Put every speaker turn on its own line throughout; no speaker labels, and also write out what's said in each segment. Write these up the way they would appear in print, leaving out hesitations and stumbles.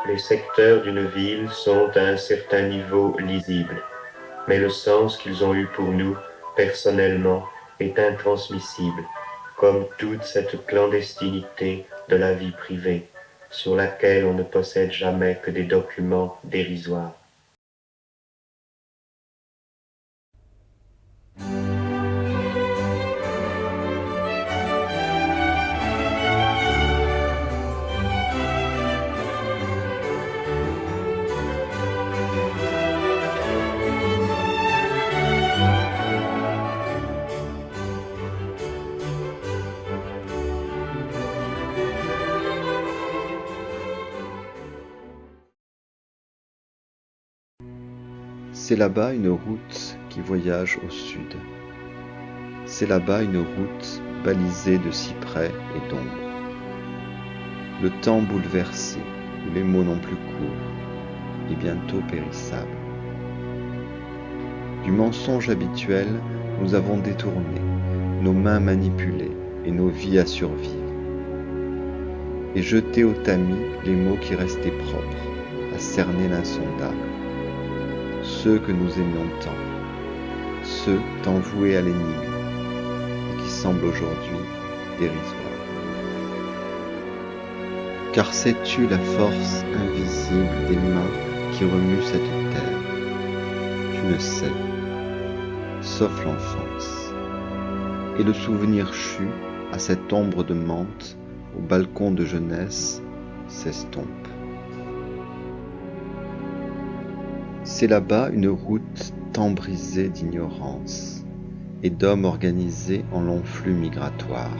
Les secteurs d'une ville sont à un certain niveau lisibles, mais le sens qu'ils ont eu pour nous, personnellement, est intransmissible, comme toute cette clandestinité de la vie privée, sur laquelle on ne possède jamais que des documents dérisoires.
C'est là-bas une route qui voyage au sud. C'est là-bas une route balisée de cyprès et d'ombre. Le temps bouleversé, où les mots n'ont plus cours, et bientôt périssables. Du mensonge habituel, nous avons détourné, nos mains manipulées et nos vies à survivre. Et jeté au tamis les mots qui restaient propres, à cerner l'insondable. Ceux que nous aimions tant, ceux tant voués à l'énigme, et qui semblent aujourd'hui dérisoires. Car sais-tu la force invisible des mains qui remuent cette terre? Tu ne sais, sauf l'enfance. Et le souvenir chu, à cette ombre de menthe, au balcon de jeunesse, s'estompe. C'est là-bas une route tant brisée d'ignorance et d'hommes organisés en longs flux migratoires.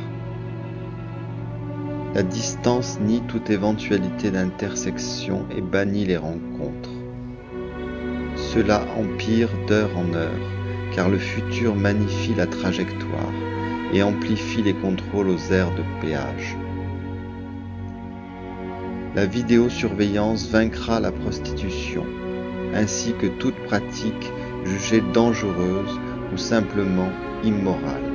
La distance nie toute éventualité d'intersection et bannit les rencontres. Cela empire d'heure en heure, car le futur magnifie la trajectoire et amplifie les contrôles aux aires de péage. La vidéosurveillance vaincra la prostitution, ainsi que toute pratique jugée dangereuse ou simplement immorale.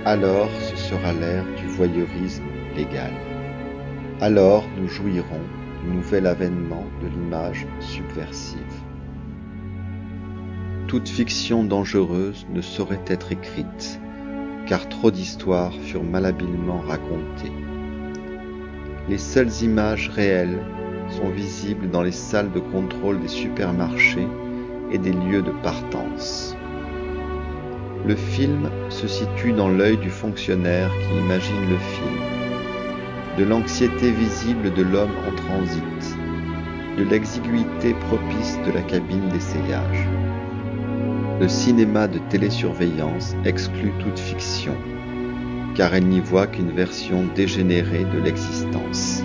Alors ce sera l'ère du voyeurisme légal. Alors nous jouirons du nouvel avènement de l'image subversive. Toute fiction dangereuse ne saurait être écrite, car trop d'histoires furent malhabilement racontées. Les seules images réelles sont visibles dans les salles de contrôle des supermarchés et des lieux de partance. Le film se situe dans l'œil du fonctionnaire qui imagine le film, de l'anxiété visible de l'homme en transit, de l'exiguïté propice de la cabine d'essayage. Le cinéma de télésurveillance exclut toute fiction, car elle n'y voit qu'une version dégénérée de l'existence.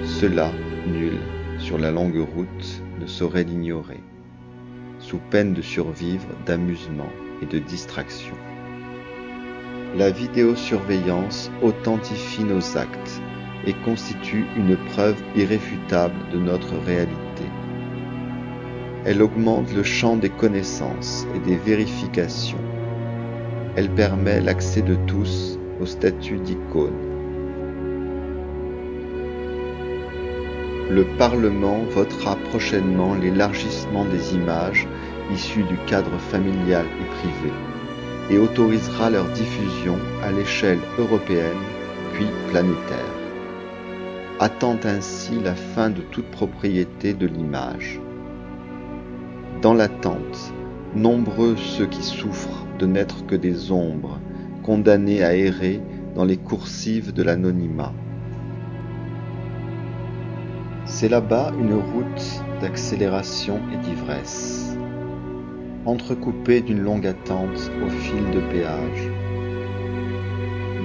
Cela, nul, sur la longue route, ne saurait l'ignorer, sous peine de survivre d'amusement et de distraction. La vidéosurveillance authentifie nos actes et constitue une preuve irréfutable de notre réalité. Elle augmente le champ des connaissances et des vérifications. Elle permet l'accès de tous au statut d'icône. Le Parlement votera prochainement l'élargissement des images issues du cadre familial et privé et autorisera leur diffusion à l'échelle européenne puis planétaire, hâtant ainsi la fin de toute propriété de l'image. Dans l'attente, nombreux ceux qui souffrent de n'être que des ombres, condamnés à errer dans les coursives de l'anonymat. C'est là-bas une route d'accélération et d'ivresse, entrecoupée d'une longue attente au fil de péage,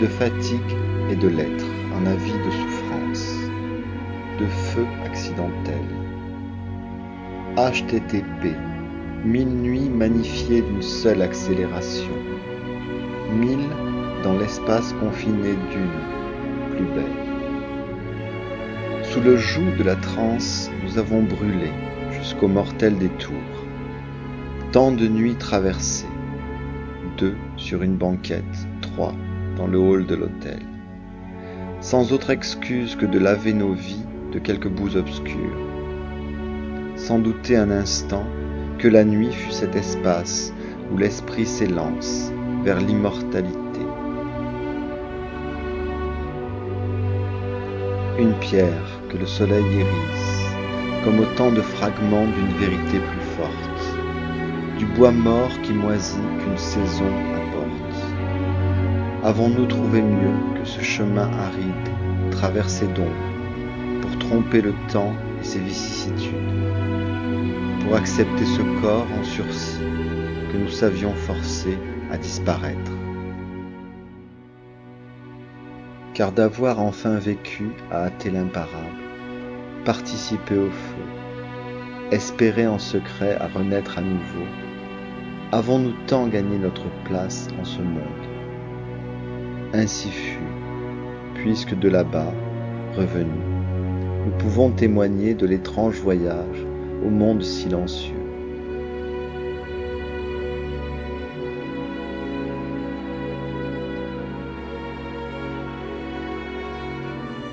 de fatigue et de lettres, un avis de souffrance, de feux accidentels. HTTP, 1000 nuits magnifiées d'une seule accélération, 1000 dans l'espace confiné d'une, plus belle. Sous le joug de la transe, nous avons brûlé jusqu'au mortel détour. Tant de nuits traversées, 2 sur une banquette, 3 dans le hall de l'hôtel. sans autre excuse que de laver nos vies de quelques bouts obscurs, sans douter un instant que la nuit fut cet espace où l'esprit s'élance vers l'immortalité. Une pierre que le soleil hérisse, comme autant de fragments d'une vérité plus forte, du bois mort qui moisit qu'une saison apporte. Avons-nous trouvé mieux que ce chemin aride, traversé d'ombre, pour tromper le temps et ses vicissitudes, pour accepter ce corps en sursis que nous savions forcer à disparaître? Car d'avoir enfin vécu à hâter l'imparable, participer au feu, espérer en secret à renaître à nouveau, avons-nous tant gagné notre place en ce monde? Ainsi fut, puisque de là-bas, revenus, nous pouvons témoigner de l'étrange voyage au monde silencieux.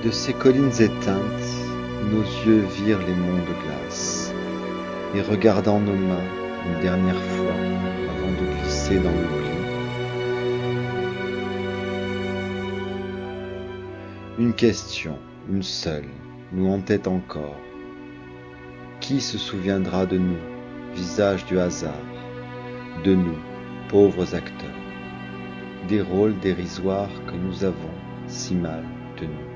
De ces collines éteintes, nos yeux virent les monts de glace, et regardant nos mains une dernière fois avant de glisser dans l'oubli, une question, une seule, nous hantait encore. Qui se souviendra de nous, visage du hasard, de nous, pauvres acteurs, des rôles dérisoires que nous avons si mal tenus?